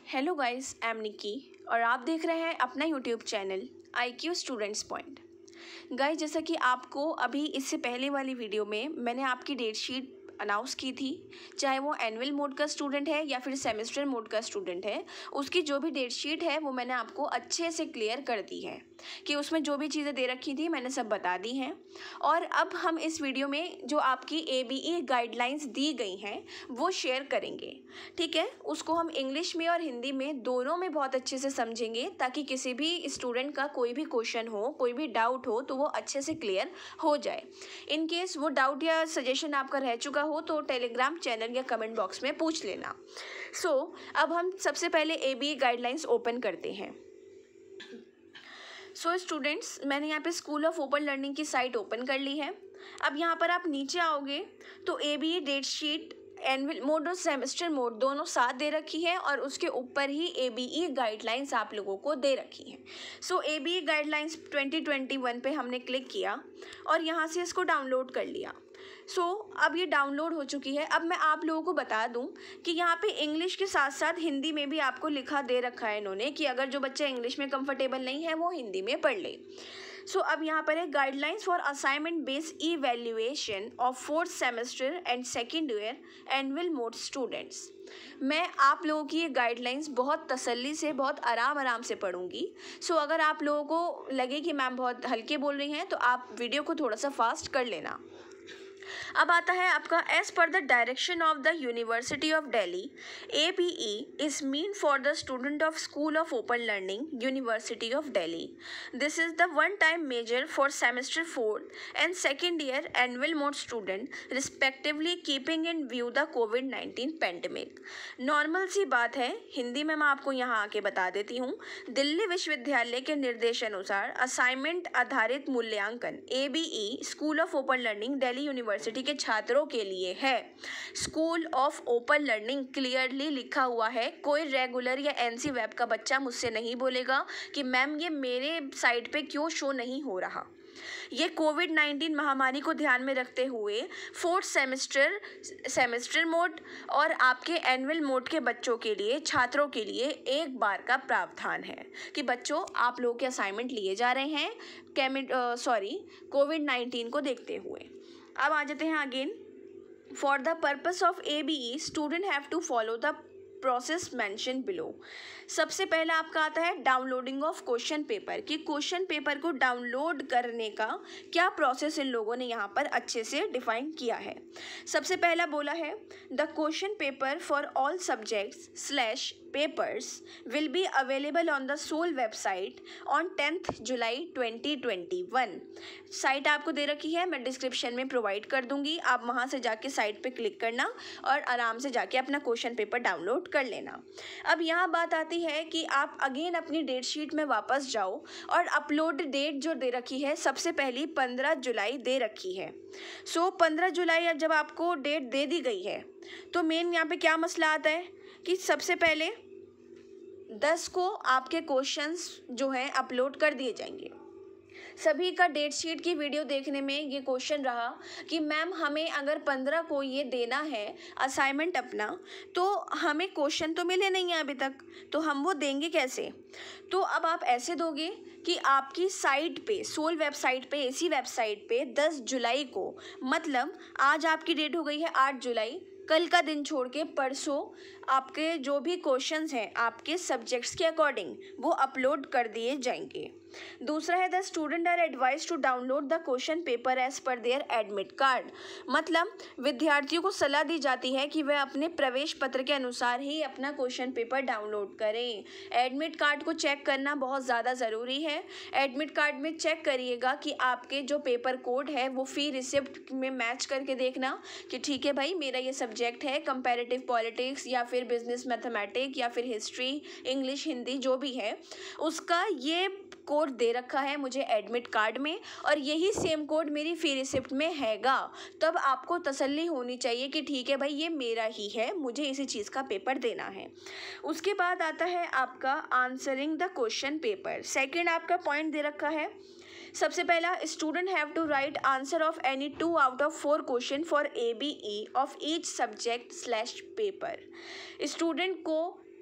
Hello guys, I am निकी और आप देख रहे हैं अपना YouTube channel IQ students point. Guys, जैसा कि आपको अभी इससे पहले वाली वीडियो में मैंने आपकी डेट शीट अनाउंस की थी, चाहे वो एनुअल मोड का स्टूडेंट है या फिर सेमेस्टर मोड का स्टूडेंट है, उसकी जो भी डेट शीट है वो मैंने आपको अच्छे से क्लियर कर दी है कि उसमें जो भी चीज़ें दे रखी थी मैंने सब बता दी हैं। और अब हम इस वीडियो में जो आपकी ABE गाइडलाइंस दी गई हैं वो शेयर करेंगे, ठीक है। उसको हम इंग्लिश में और हिंदी में दोनों में बहुत अच्छे से समझेंगे ताकि किसी भी स्टूडेंट का कोई भी क्वेश्चन हो, कोई भी डाउट हो तो वो अच्छे से क्लियर हो जाए। इन केस वो डाउट या सजेशन आपका रह चुका हो तो टेलीग्राम चैनल या कमेंट बॉक्स में पूछ लेना। अब हम सबसे पहले ABE गाइडलाइंस ओपन करते हैं। स्टूडेंट्स, मैंने यहाँ पे स्कूल ऑफ ओपन लर्निंग की साइट ओपन कर ली है। अब यहाँ पर आप नीचे आओगे तो ABE date sheet annual mode और सेमेस्टर मोड दोनों साथ दे रखी है और उसके ऊपर ही ABE गाइडलाइंस आप लोगों को दे रखी हैं। ABE गाइडलाइंस 2021 पे हमने क्लिक किया और यहाँ से इसको डाउनलोड कर लिया। अब ये डाउनलोड हो चुकी है। अब मैं आप लोगों को बता दूं कि यहाँ पे इंग्लिश के साथ साथ हिंदी में भी आपको लिखा दे रखा है इन्होंने कि अगर जो बच्चा इंग्लिश में कंफर्टेबल नहीं है वो हिंदी में पढ़ ले। अब यहाँ पर है guidelines for assignment based evaluation of fourth semester and second year annual mode students. मैं आप लोगों की ये गाइडलाइंस बहुत तसल्ली से, बहुत आराम से पढ़ूंगी। अगर आप लोगों को लगे कि मैम बहुत हल्के बोल रही हैं तो आप वीडियो को थोड़ा सा फास्ट कर लेना। अब आता है आपका as per the direction of the university of Delhi, ABE is mean for the student of school of open learning university of Delhi. This is the one time measure for semester 4th and second year annual mode student respectively keeping in view the कोविड-19 pandemic. Normal सी बात है, हिंदी में मैं आपको यहाँ आके बता देती हूँ। दिल्ली विश्वविद्यालय के निर्देशानुसार असाइनमेंट आधारित मूल्यांकन ABE school of open learning Delhi university के छात्रों के लिए है। School of open learning clearly लिखा हुआ है। कोई रेगुलर या NC वेब का बच्चा मुझसे नहीं बोलेगा कि मैम ये मेरे साइट पे क्यों शो नहीं हो रहा। ये कोविड-19 महामारी को ध्यान में रखते हुए फोर्थ सेमेस्टर मोड और आपके एनुअल मोड के बच्चों के लिए, छात्रों के लिए एक बार का प्रावधान है कि बच्चों आप लोगों के असाइनमेंट लिए जा रहे हैं कोविड-19 को देखते हुए। अब आ जाते हैं again, for the purpose of ABE student have to follow the process mention below. सबसे पहला आपका आता है डाउनलोडिंग ऑफ क्वेश्चन पेपर, कि क्वेश्चन पेपर को डाउनलोड करने का क्या प्रोसेस इन लोगों ने यहाँ पर अच्छे से डिफाइन किया है। सबसे पहला बोला है the question paper for all subjects / papers will be available on the SOL website on 10th July 2021। Site आपको दे रखी है, मैं डिस्क्रिप्शन में प्रोवाइड कर दूंगी। आप वहाँ से जाके साइट पे क्लिक करना और आराम से जाके अपना क्वेश्चन पेपर डाउनलोड कर लेना। अब यहाँ बात आती है कि आप अगेन अपनी डेट शीट में वापस जाओ और अपलोड डेट जो दे रखी है सबसे पहली 15 जुलाई दे रखी है। 15 जुलाई अब जब आपको डेट दे दी गई है तो मेन यहाँ पे क्या मसला आता है कि सबसे पहले 10 को आपके क्वेश्चंस जो हैं अपलोड कर दिए जाएंगे। सभी का डेट शीट की वीडियो देखने में ये क्वेश्चन रहा कि मैम हमें अगर 15 को ये देना है असाइनमेंट अपना, तो हमें क्वेश्चन तो मिले नहीं है अभी तक, तो हम वो देंगे कैसे। तो अब आप ऐसे दोगे कि आपकी साइट पे, सोल वेबसाइट पे, इसी वेबसाइट पे 10 जुलाई को, मतलब आज आपकी डेट हो गई है 8 जुलाई, कल का दिन छोड़ के परसों आपके जो भी क्वेश्चंस हैं आपके सब्जेक्ट्स के अकॉर्डिंग वो अपलोड कर दिए जाएंगे। दूसरा है the student are advise to download the question paper as per their admit card, मतलब विद्यार्थियों को सलाह दी जाती है कि वह अपने प्रवेश पत्र के अनुसार ही अपना क्वेश्चन पेपर डाउनलोड करें। एडमिट कार्ड को चेक करना बहुत ज़्यादा ज़रूरी है। एडमिट कार्ड में चेक करिएगा कि आपके जो पेपर कोड है वो फी रिसिप्ट में मैच करके देखना कि ठीक है भाई, मेरा ये सब्जेक्ट है कंपैरेटिव पॉलिटिक्स या फिर बिजनेस मैथमेटिक्स या फिर हिस्ट्री, इंग्लिश, हिंदी जो भी है, उसका ये कोड दे रखा है मुझे एडमिट कार्ड में और यही सेम कोड मेरी फी रिसिप्ट में हैगा। तब आपको तसल्ली होनी चाहिए कि ठीक है भाई, ये मेरा ही है, मुझे इसी चीज़ का पेपर देना है। उसके बाद आता है आपका answering the question paper. Second आपका पॉइंट दे रखा है, सबसे पहला, student have to write answer of any 2 out of 4 question for ABE of each subject / paper. Student को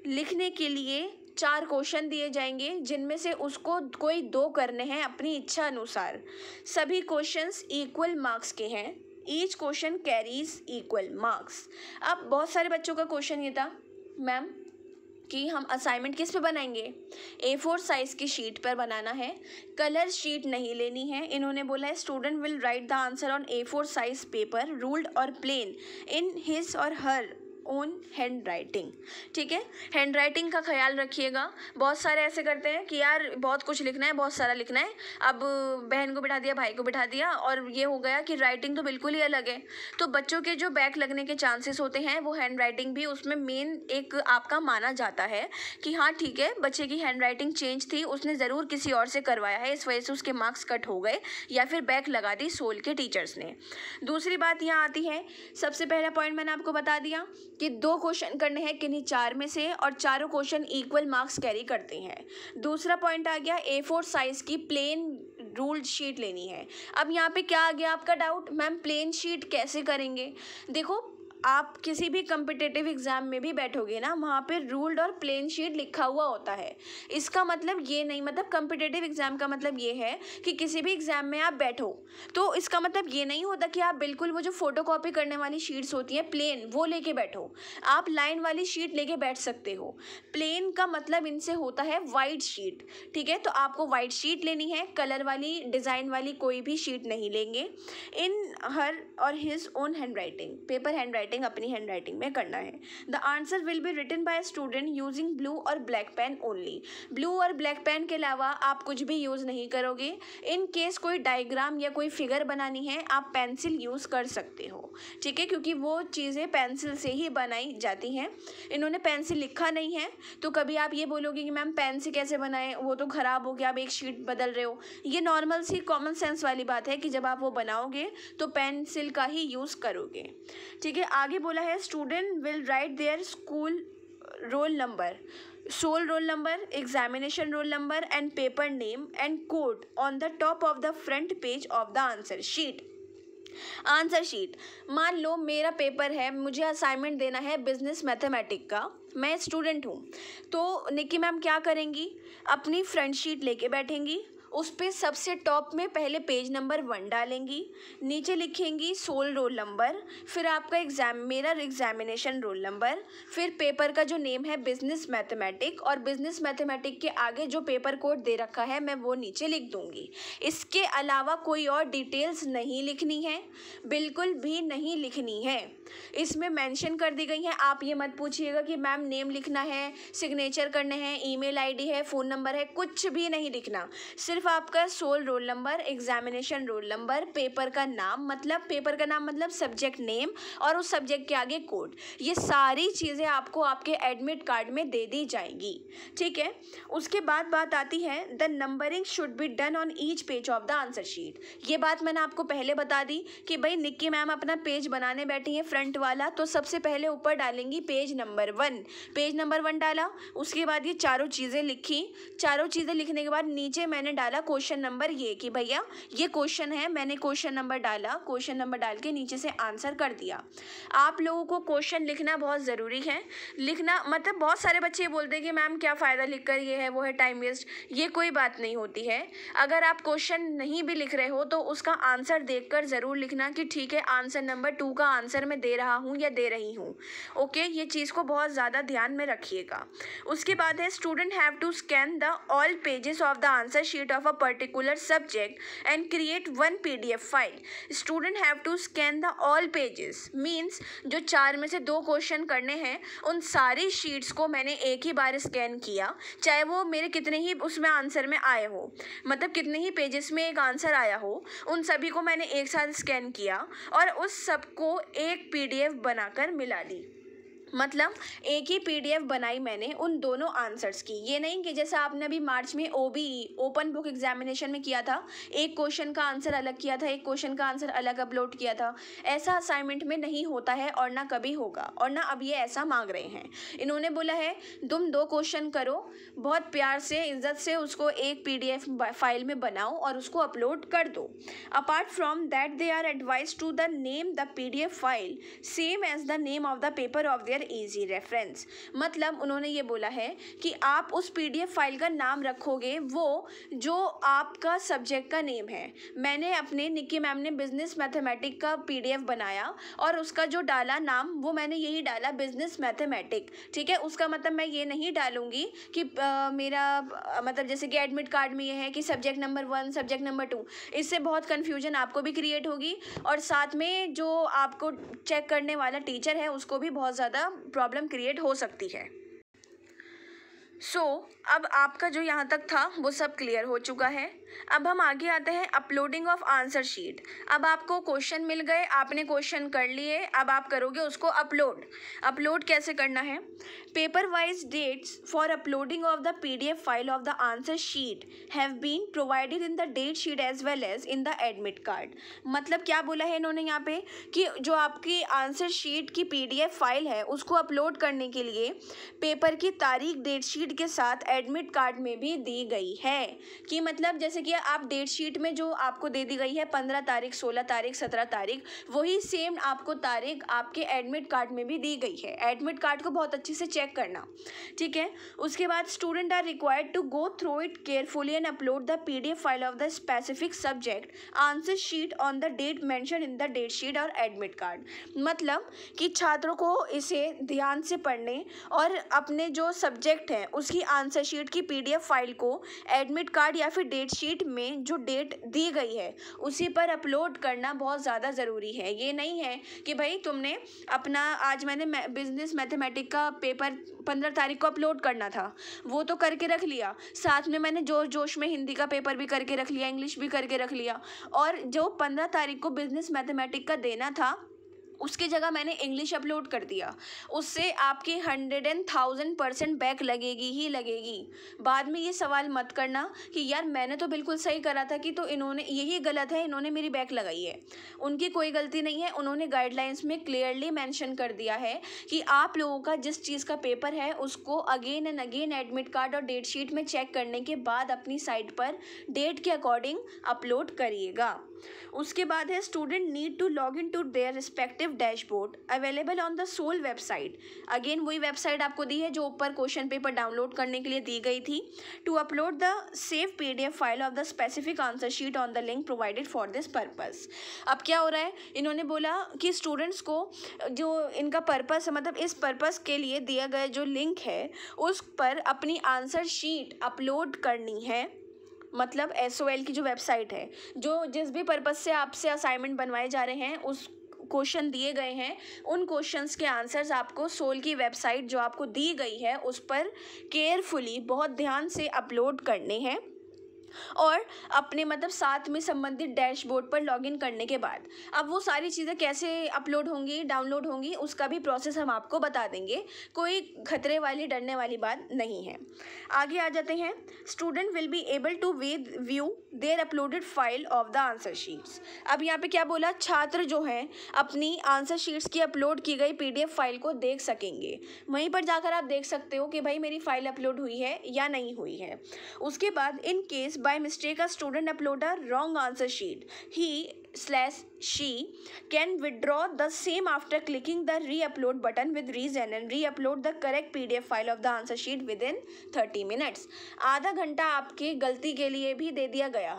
लिखने के लिए 4 क्वेश्चन दिए जाएंगे, जिनमें से उसको कोई 2 करने हैं अपनी इच्छा अनुसार। सभी क्वेश्चंस इक्वल मार्क्स के हैं। Each question carries equal marks. अब बहुत सारे बच्चों का क्वेश्चन ये था मैम कि हम असाइनमेंट किस पे बनाएंगे, A4 साइज़ की शीट पर बनाना है, कलर शीट नहीं लेनी है। इन्होंने बोला है student will right the answer on A4 size paper, ruled और प्लेन इन हिज और हर ओन हैंड राइटिंग। ठीक है, हैंड राइटिंग का ख्याल रखिएगा। बहुत सारे ऐसे करते हैं कि यार बहुत कुछ लिखना है, बहुत सारा लिखना है, अब बहन को बिठा दिया, भाई को बिठा दिया, और ये हो गया कि राइटिंग तो बिल्कुल ही अलग है। तो बच्चों के जो बैक लगने के चांसेस होते हैं वो हैंड राइटिंग भी उसमें मेन एक आपका माना जाता है कि हाँ ठीक है बच्चे की हैंड राइटिंग चेंज थी, उसने ज़रूर किसी और से करवाया है, इस वजह से उसके मार्क्स कट हो गए या फिर बैक लगा दी सोल के टीचर्स ने। दूसरी बात यहाँ आती है, सबसे पहला पॉइंट मैंने आपको बता दिया कि 2 क्वेश्चन करने हैं किन्हीं 4 में से, और चारों क्वेश्चन इक्वल मार्क्स कैरी करते हैं। दूसरा पॉइंट आ गया A4 साइज की प्लेन रूल्ड शीट लेनी है। अब यहाँ पे क्या आ गया आपका डाउट, मैम प्लेन शीट कैसे करेंगे? देखो आप किसी भी कम्पिटिटिव एग्ज़ाम में भी बैठोगे ना, वहाँ पे रूल्ड और प्लेन शीट लिखा हुआ होता है। इसका मतलब ये नहीं, मतलब कम्पिटिटिव एग्ज़ाम का मतलब ये है कि किसी भी एग्ज़ाम में आप बैठो तो इसका मतलब ये नहीं होता कि आप बिल्कुल वो जो फ़ोटोकॉपी करने वाली शीट्स होती हैं प्लेन वो लेके बैठो। आप लाइन वाली शीट लेके बैठ सकते हो। प्लेन का मतलब इनसे होता है वाइट शीट। ठीक है, तो आपको वाइट शीट लेनी है, कलर वाली डिज़ाइन वाली कोई भी शीट नहीं लेंगे। इन हर और his own hand writing, paper hand writing अपनी हैंड राइटिंग में करना है। The answer will be written by student using blue और ब्लैक पेन ओनली। ब्लू और ब्लैक पेन के अलावा आप कुछ भी यूज़ नहीं करोगे। इन केस कोई डायग्राम या कोई फिगर बनानी है आप पेंसिल यूज़ कर सकते हो। ठीक है, क्योंकि वो चीज़ें पेंसिल से ही बनाई जाती हैं। इन्होंने पेंसिल लिखा नहीं है तो कभी आप ये बोलोगे कि मैम पेन से कैसे बनाएं, वो तो ख़राब हो गया, आप एक शीट बदल रहे हो। ये नॉर्मल सी कॉमन सेंस वाली बात है कि जब आप वो बनाओगे तो पेंसिल का ही यूज़ करोगे। ठीक है, आगे बोला है student will write their school roll number, SOL roll number, examination roll number and paper name and code on the top of the front page of the answer sheet. Answer sheet, मान लो मेरा paper है, मुझे assignment देना है business mathematic का, मैं student हूँ, तो निक्की मैम क्या करेंगी, अपनी फ्रंट शीट लेके बैठेंगी, उस पर सबसे टॉप में पहले पेज नंबर 1 डालेंगी, नीचे लिखेंगी सोल रोल नंबर, फिर आपका मेरा एग्जामिनेशन रोल नंबर, फिर पेपर का जो नेम है बिजनेस मैथमेटिक, और बिजनेस मैथमेटिक के आगे जो पेपर कोड दे रखा है मैं वो नीचे लिख दूंगी। इसके अलावा कोई और डिटेल्स नहीं लिखनी है, बिल्कुल भी नहीं लिखनी है। इसमें मेंशन कर दी गई है। आप ये मत पूछिएगा कि मैम नेम लिखना है, सिग्नेचर करने हैं, ईमेल आईडी है, फ़ोन नंबर है, कुछ भी नहीं लिखना। सिर्फ आपका SOL roll number, examination roll number, paper का नाम मतलब सब्जेक्ट नेम, और उस सब्जेक्ट के आगे कोड। ये सारी चीज़ें आपको आपके एडमिट कार्ड में दे दी जाएगी। ठीक है, उसके बाद बात आती है the numbering should be done on each page of the answer sheet. ये बात मैंने आपको पहले बता दी कि भाई निक्की मैम अपना पेज बनाने बैठी हैं फ्रंट वाला, तो सबसे पहले ऊपर डालेंगी पेज नंबर 1। पेज नंबर 1 डाला, उसके बाद ये चारों चीज़ें लिखी। चारों चीज़ें लिखने के बाद नीचे मैंने डाला क्वेश्चन नंबर, ये कि भैया ये क्वेश्चन है, मैंने क्वेश्चन नंबर डाला, क्वेश्चन नंबर डाल के नीचे से आंसर कर दिया। आप लोगों को क्वेश्चन लिखना बहुत ज़रूरी है। लिखना मतलब बहुत सारे बच्चे बोलते हैं कि मैम क्या फ़ायदा लिख कर, ये है वो है, टाइम वेस्ट। ये कोई बात नहीं होती है। अगर आप क्वेश्चन नहीं भी लिख रहे हो तो उसका आंसर देखकर ज़रूर लिखना कि ठीक है आंसर नंबर 2 का आंसर मैं दे रहा हूँ या दे रही हूँ। ओके, ये चीज़ को बहुत ज़्यादा ध्यान में रखिएगा। उसके बाद है student have to scan the all pages of the answer sheet of a particular subject and create 1 PDF file. Student have to scan the all pages means जो 4 में से 2 क्वेश्चन करने हैं उन सारी शीट्स को मैंने एक ही बार स्कैन किया, चाहे वो मेरे कितने ही उसमें आंसर में आए हो, मतलब कितने ही पेजेस में एक आंसर आया हो, उन सभी को मैंने एक साथ स्कैन किया और उस सबको एक PDF बनाकर मिला ली। मतलब एक ही PDF बनाई मैंने उन दोनों आंसर्स की। ये नहीं कि जैसा आपने अभी मार्च में OBE ओपन बुक एग्जामिनेशन में किया था, एक क्वेश्चन का आंसर अलग किया था, एक क्वेश्चन का आंसर अलग अपलोड किया था। ऐसा असाइनमेंट में नहीं होता है और ना कभी होगा, और ना अब ये ऐसा मांग रहे हैं। इन्होंने बोला है तुम 2 क्वेश्चन करो, बहुत प्यार से इज्जत से उसको एक PDF फाइल में बनाओ और उसको अपलोड कर दो। Apart from that they are advise to the name the PDF file same as the name of the paper of their their easy reference. मतलब उन्होंने ये बोला है कि आप उस PDF फाइल का नाम रखोगे वो जो आपका सब्जेक्ट का नेम है। मैंने अपने निक्की मैम ने बिजनेस मैथमेटिक का PDF बनाया और उसका जो डाला नाम वो मैंने यही डाला, बिजनेस मैथमेटिक। ठीक है, उसका मतलब मैं ये नहीं डालूंगी कि मेरा मतलब जैसे कि एडमिट कार्ड में ये है कि सब्जेक्ट नंबर 1 सब्जेक्ट नंबर 2, इससे बहुत कन्फ्यूजन आपको भी क्रिएट होगी और साथ में जो आपको चेक करने वाला टीचर है उसको भी बहुत ज़्यादा प्रॉब्लम क्रिएट हो सकती है। अब आपका जो यहाँ तक था वो सब क्लियर हो चुका है। अब हम आगे आते हैं अपलोडिंग ऑफ आंसर शीट। अब आपको क्वेश्चन मिल गए, आपने क्वेश्चन कर लिए, अब आप करोगे उसको अपलोड। अपलोड कैसे करना है? Paper wise dates for uploading of the PDF file of the answer sheet have been provided in the date sheet as well as in the admit card. मतलब क्या बोला है इन्होंने यहाँ पे कि जो आपकी आंसर शीट की PDF फाइल है उसको अपलोड करने के लिए पेपर की तारीख डेट शीट के साथ एडमिट कार्ड में भी दी गई है। कि मतलब जैसे कि आप डेट शीट में जो आपको दे दी गई है 15 तारीख, 16 तारीख, 17 तारीख, वही सेम आपको तारीख आपके एडमिट कार्ड में भी दी गई है। एडमिट कार्ड को बहुत अच्छे से चेक करना, ठीक है। उसके बाद student are required to go through it carefully and upload the PDF file of the specific subject answer sheet on the date mention in the date sheet और एडमिट कार्ड। मतलब कि छात्रों को इसे ध्यान से पढ़ने और अपने जो सब्जेक्ट है उसकी आंसर शीट की PDF फाइल को एडमिट कार्ड या फिर डेट शीट में जो डेट दी गई है उसी पर अपलोड करना बहुत ज़्यादा ज़रूरी है। ये नहीं है कि भाई तुमने अपना आज मैंने बिजनेस मैथमेटिक का पेपर 15 तारीख को अपलोड करना था, वो तो करके रख लिया, साथ में मैंने जोश में हिंदी का पेपर भी करके रख लिया, इंग्लिश भी करके रख लिया, और जो 15 तारीख को बिजनेस मैथमेटिक का देना था उसकी जगह मैंने इंग्लिश अपलोड कर दिया। उससे आपकी 100,000% बैक लगेगी ही लगेगी। बाद में ये सवाल मत करना कि यार मैंने तो बिल्कुल सही करा था कि तो इन्होंने यही गलत है, इन्होंने मेरी बैक लगाई है। उनकी कोई गलती नहीं है, उन्होंने गाइडलाइंस में क्लियरली मेंशन कर दिया है कि आप लोगों का जिस चीज़ का पेपर है उसको again and again admit card और डेट शीट में चेक करने के बाद अपनी साइट पर डेट के अकॉर्डिंग अपलोड करिएगा। उसके बाद है student need to log in to their respective dashboard available on the SOL website. Again वही वेबसाइट आपको दी है जो ऊपर क्वेश्चन पेपर डाउनलोड करने के लिए दी गई थी। To upload the save PDF file of the specific answer sheet on the link provided for this purpose. अब क्या हो रहा है, इन्होंने बोला कि स्टूडेंट्स को जो इनका पर्पस है, मतलब इस पर्पस के लिए दिया गया जो लिंक है उस पर अपनी आंसर शीट अपलोड करनी है। मतलब SOL की जो वेबसाइट है, जो जिस भी पर्पस से आपसे असाइनमेंट बनवाए जा रहे हैं, उस क्वेश्चन दिए गए हैं, उन क्वेश्चंस के आंसर्स आपको सोल की वेबसाइट जो आपको दी गई है उस पर केयरफुली बहुत ध्यान से अपलोड करने हैं। और अपने मतलब साथ में संबंधित डैशबोर्ड पर लॉगिन करने के बाद अब वो सारी चीज़ें कैसे अपलोड होंगी, डाउनलोड होंगी, उसका भी प्रोसेस हम आपको बता देंगे। कोई खतरे वाली डरने वाली बात नहीं है। आगे आ जाते हैं। Student will be able to view their uploaded file of the answer sheets. अब यहाँ पे क्या बोला, छात्र जो हैं अपनी आंसर शीट्स की अपलोड की गई PDF फाइल को देख सकेंगे। वहीं पर जाकर आप देख सकते हो कि भाई मेरी फाइल अपलोड हुई है या नहीं हुई है। उसके बाद in case by mistake a student upload a wrong answer sheet, he/she can withdraw the same after clicking the re-upload button with reason and re-upload the correct PDF file of the answer sheet within 30 minutes। आधा घंटा आपकी गलती के लिए भी दे दिया गया,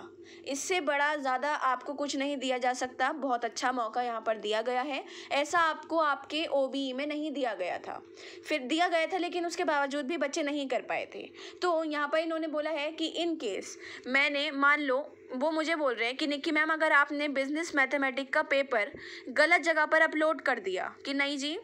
इससे बड़ा ज़्यादा आपको कुछ नहीं दिया जा सकता। बहुत अच्छा मौका यहाँ पर दिया गया है, ऐसा आपको आपके OBE में नहीं दिया गया था। फिर दिया गया था लेकिन उसके बावजूद भी बच्चे नहीं कर पाए थे। तो यहाँ पर इन्होंने बोला है कि इन केस मैंने मान लो, वो मुझे बोल रहे हैं कि निक्की मैम अगर आपने बिजनेस मैथमेटिक का पेपर गलत जगह पर अपलोड कर दिया कि नहीं जी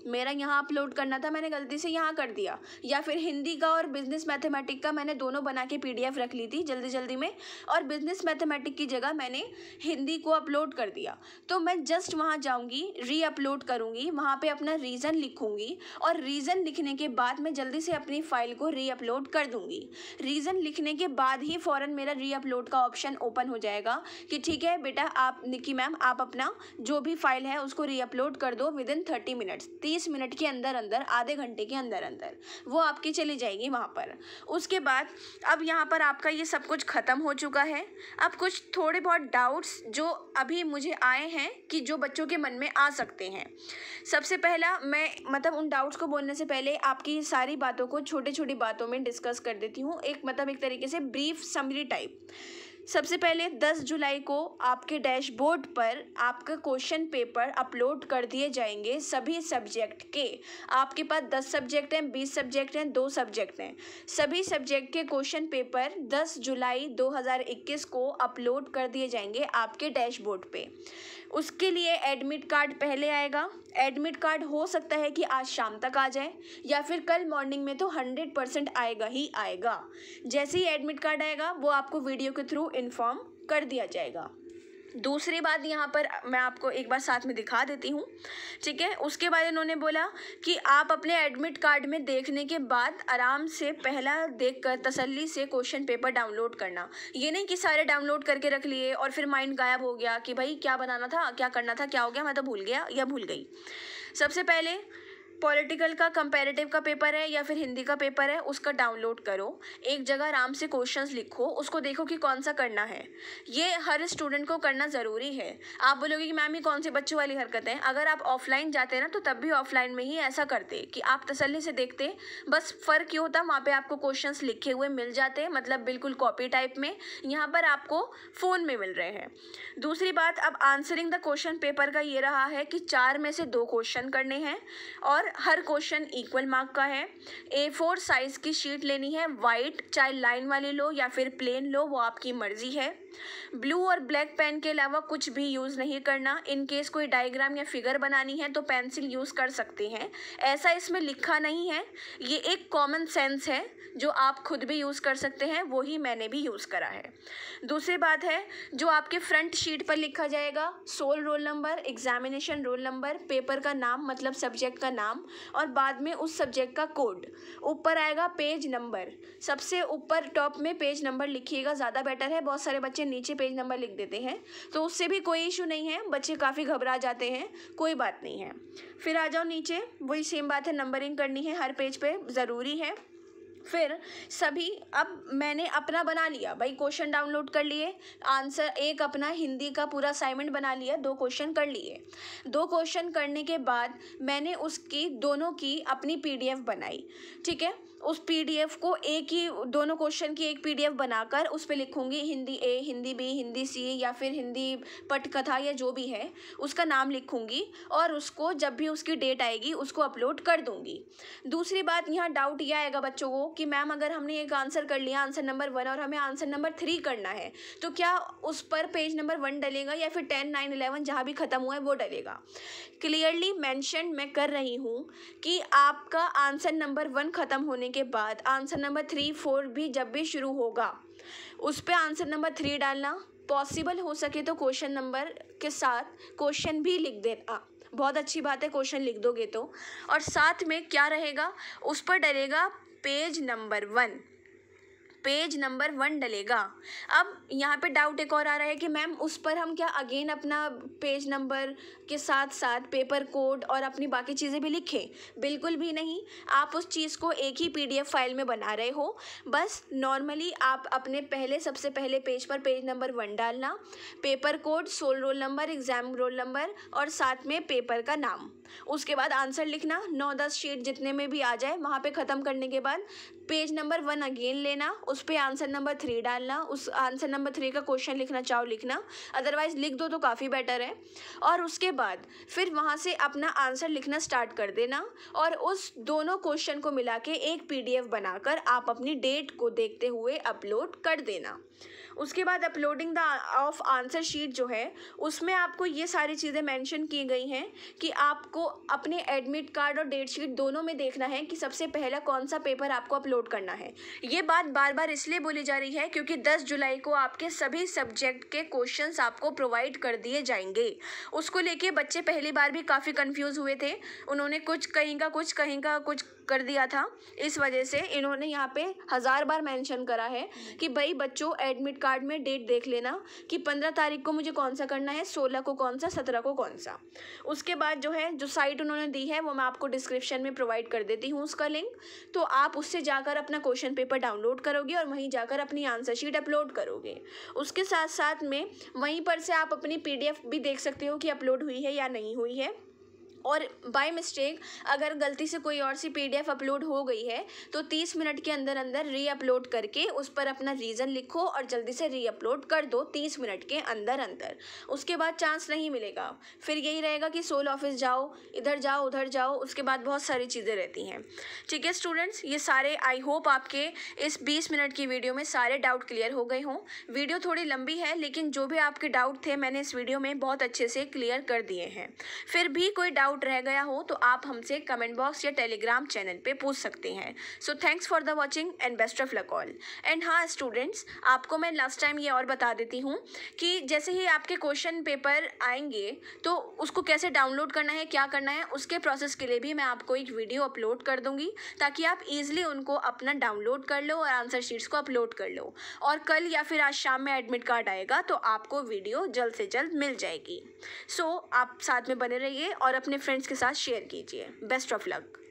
मेरा यहाँ अपलोड करना था, मैंने गलती से यहाँ कर दिया, या फिर हिंदी का और बिजनेस मैथमेटिक का मैंने दोनों बना के PDF रख ली थी जल्दी जल्दी में और बिजनेस मैथमेटिक की जगह मैंने हिंदी को अपलोड कर दिया, तो मैं जस्ट वहाँ जाऊँगी, री-अपलोड करूँगी, वहाँ पे अपना रीज़न लिखूँगी और रीज़न लिखने के बाद मैं जल्दी से अपनी फ़ाइल को री-अपलोड कर दूँगी। रीज़न लिखने के बाद ही फ़ौरन मेरा री-अपलोड का ऑप्शन ओपन हो जाएगा कि ठीक है बेटा आप निक्की मैम आप अपना जो भी फाइल है उसको री-अपलोड कर दो विदिन 30 मिनट्स। 30 मिनट के अंदर अंदर, आधे घंटे के अंदर अंदर वो आपकी चली जाएगी वहाँ पर। उसके बाद अब यहाँ पर आपका ये सब कुछ ख़त्म हो चुका है। अब कुछ थोड़े बहुत डाउट्स जो अभी मुझे आए हैं कि जो बच्चों के मन में आ सकते हैं। सबसे पहला मैं मतलब उन डाउट्स को बोलने से पहले आपकी सारी बातों को छोटी छोटी बातों में डिस्कस कर देती हूँ, एक तरीके से ब्रीफ समरी टाइप। सबसे पहले 10 जुलाई को आपके डैशबोर्ड पर आपका क्वेश्चन पेपर अपलोड कर दिए जाएंगे सभी सब्जेक्ट के। आपके पास 10 सब्जेक्ट हैं, 20 सब्जेक्ट हैं, 2 सब्जेक्ट हैं, सभी सब्जेक्ट के क्वेश्चन पेपर 10 जुलाई 2021 को अपलोड कर दिए जाएंगे आपके डैशबोर्ड पे। उसके लिए एडमिट कार्ड पहले आएगा। एडमिट कार्ड हो सकता है कि आज शाम तक आ जाए या फिर कल मॉर्निंग में, तो 100% आएगा ही आएगा। जैसे ही एडमिट कार्ड आएगा वो आपको वीडियो के थ्रू इन्फॉर्म कर दिया जाएगा। दूसरी बात यहाँ पर मैं आपको एक बार साथ में दिखा देती हूँ, ठीक है। उसके बाद इन्होंने बोला कि आप अपने एडमिट कार्ड में देखने के बाद आराम से पहला देखकर तसल्ली से क्वेश्चन पेपर डाउनलोड करना। ये नहीं कि सारे डाउनलोड करके रख लिए और फिर माइंड गायब हो गया कि भाई क्या बनाना था, क्या करना था, क्या हो गया, मैं तो भूल गया या भूल गई। सबसे पहले पॉलिटिकल का कंपैरेटिव का पेपर है या फिर हिंदी का पेपर है, उसका डाउनलोड करो, एक जगह आराम से क्वेश्चंस लिखो, उसको देखो कि कौन सा करना है। ये हर स्टूडेंट को करना ज़रूरी है। आप बोलोगे कि मैम ये कौन सी बच्चों वाली हरकत है। अगर आप ऑफलाइन जाते ना तो तब भी ऑफलाइन में ही ऐसा करते कि आप तसल्ली से देखते, बस फ़र्क ये होता वहाँ पर आपको क्वेश्चंस लिखे हुए मिल जाते, मतलब बिल्कुल कॉपी टाइप में। यहाँ पर आपको फ़ोन में मिल रहे हैं। दूसरी बात, अब आंसरिंग द क्वेश्चन पेपर का ये रहा है कि 4 में से 2 क्वेश्चन करने हैं और हर क्वेश्चन इक्वल मार्क का है। A4 साइज की शीट लेनी है, वाइट, चाहे लाइन वाली लो या फिर प्लेन लो, वो आपकी मर्जी है। ब्लू और ब्लैक पेन के अलावा कुछ भी यूज़ नहीं करना। इन केस कोई डायग्राम या फिगर बनानी है तो पेंसिल यूज़ कर सकते हैं, ऐसा इसमें लिखा नहीं है। ये एक कॉमन सेंस है जो आप खुद भी यूज़ कर सकते हैं, वो ही मैंने भी यूज़ करा है। दूसरी बात है, जो आपके फ्रंट शीट पर लिखा जाएगा, SOL roll number, examination roll number, paper का नाम मतलब सब्जेक्ट का नाम और बाद में उस सब्जेक्ट का कोड। ऊपर आएगा पेज नंबर, सबसे ऊपर टॉप में पेज नंबर लिखिएगा, ज़्यादा बेटर है। बहुत सारे बच्चे नीचे पेज नंबर लिख देते हैं, तो उससे भी कोई इशू नहीं है, बच्चे काफ़ी घबरा जाते हैं, कोई बात नहीं है। फिर आ जाओ नीचे, वही सेम बात है, नंबरिंग करनी है हर पेज पे, ज़रूरी है। फिर सभी, अब मैंने अपना बना लिया भाई, क्वेश्चन डाउनलोड कर लिए, आंसर एक अपना हिंदी का पूरा असाइनमेंट बना लिया, 2 क्वेश्चन कर लिए। 2 क्वेश्चन करने के बाद मैंने उसकी दोनों की अपनी PDF बनाई, ठीक है। उस PDF को एक ही, दोनों क्वेश्चन की एक PDF बनाकर उस पर लिखूंगी Hindi A, Hindi B, Hindi C या फिर हिंदी पटकथा या जो भी है उसका नाम लिखूंगी और उसको जब भी उसकी डेट आएगी उसको अपलोड कर दूंगी। दूसरी बात, यहाँ डाउट यह आएगा बच्चों को कि मैम अगर हमने एक आंसर कर लिया, आंसर नंबर 1, और हमें आंसर नंबर 3 करना है तो क्या उस पर पेज नंबर 1 डलेगा या फिर 10, 9, 11 जहाँ भी ख़त्म हुआ है वो डलेगा। क्लियरली मेंशन मैं कर रही हूँ कि आपका आंसर नंबर 1 ख़त्म होने के बाद आंसर नंबर 3, 4 भी जब भी शुरू होगा उस पे आंसर नंबर 3 डालना। पॉसिबल हो सके तो क्वेश्चन नंबर के साथ क्वेश्चन भी लिख देना, बहुत अच्छी बात है क्वेश्चन लिख दोगे तो। और साथ में क्या रहेगा, उस पर डलेगा पेज नंबर 1, पेज नंबर 1 डलेगा। अब यहाँ पे डाउट एक और आ रहा है कि मैम उस पर हम क्या अगेन अपना पेज नंबर के साथ साथ पेपर कोड और अपनी बाकी चीज़ें भी लिखें? बिल्कुल भी नहीं, आप उस चीज़ को एक ही PDF फाइल में बना रहे हो। बस नॉर्मली आप अपने सबसे पहले पेज पर पेज नंबर 1 डालना, paper code, SOL roll number, exam roll number और साथ में पेपर का नाम। उसके बाद आंसर लिखना, 9-10 शीट जितने में भी आ जाए वहाँ पे ख़त्म करने के बाद पेज नंबर 1 अगेन लेना, उस पर आंसर नंबर 3 डालना, उस आंसर नंबर 3 का क्वेश्चन लिखना चाहो लिखना, अदरवाइज़ लिख दो तो काफ़ी बेटर है। और उसके बाद फिर वहाँ से अपना आंसर लिखना स्टार्ट कर देना और उस दोनों क्वेश्चन को मिला के एक PDF बनाकर आप अपनी डेट को देखते हुए अपलोड कर देना। उसके बाद uploading the of answer sheet जो है उसमें आपको ये सारी चीज़ें मेंशन की गई हैं कि आपको अपने एडमिट कार्ड और डेट शीट दोनों में देखना है कि सबसे पहला कौन सा पेपर आपको अपलोड करना है। ये बात बार बार इसलिए बोली जा रही है क्योंकि 10 जुलाई को आपके सभी सब्जेक्ट के क्वेश्चंस आपको प्रोवाइड कर दिए जाएंगे। उसको लेके बच्चे पहली बार भी काफ़ी कंफ्यूज हुए थे, उन्होंने कुछ कहीं का कुछ कर दिया था। इस वजह से इन्होंने यहाँ पे 1000 बार मेंशन करा है कि भाई बच्चों एडमिट कार्ड में डेट देख लेना कि 15 तारीख को मुझे कौन सा करना है, 16 को कौन सा, 17 को कौन सा। उसके बाद जो है जो साइट उन्होंने दी है वो मैं आपको डिस्क्रिप्शन में प्रोवाइड कर देती हूँ उसका लिंक, तो आप उससे जाकर अपना क्वेश्चन पेपर डाउनलोड करोगे और वहीं जाकर अपनी आंसर शीट अपलोड करोगे। उसके साथ साथ में वहीं पर से आप अपनी PDF भी देख सकते हो कि अपलोड हुई है या नहीं हुई है। और बाय मिस्टेक अगर गलती से कोई और सी PDF अपलोड हो गई है तो 30 मिनट के अंदर अंदर री अपलोड करके उस पर अपना रीज़न लिखो और जल्दी से री अपलोड कर दो 30 मिनट के अंदर अंदर। उसके बाद चांस नहीं मिलेगा, फिर यही रहेगा कि सोल ऑफिस जाओ, इधर जाओ उधर जाओ, उसके बाद बहुत सारी चीज़ें रहती हैं। ठीक है स्टूडेंट्स, ये सारे आई होप आपके इस 20 मिनट की वीडियो में सारे डाउट क्लियर हो गए हों। वीडियो थोड़ी लंबी है लेकिन जो भी आपके डाउट थे मैंने इस वीडियो में बहुत अच्छे से क्लियर कर दिए हैं। फिर भी कोई डाउट रह गया हो तो आप हमसे कमेंट बॉक्स या टेलीग्राम चैनल पे पूछ सकते हैं। So thanks for the watching and best of luck all. And हाँ स्टूडेंट्स, आपको मैं लास्ट टाइम ये और बता देती हूँ कि जैसे ही आपके क्वेश्चन पेपर आएंगे तो उसको कैसे डाउनलोड करना है, क्या करना है, उसके प्रोसेस के लिए भी मैं आपको एक वीडियो अपलोड कर दूंगी ताकि आप ईजिली उनको अपना डाउनलोड कर लो और आंसर शीट्स को अपलोड कर लो। और कल या फिर आज शाम में एडमिट कार्ड आएगा तो आपको वीडियो जल्द से जल्द मिल जाएगी। सो आप साथ में बने रहिए और अपने फ्रेंड्स के साथ शेयर कीजिए। Best of luck.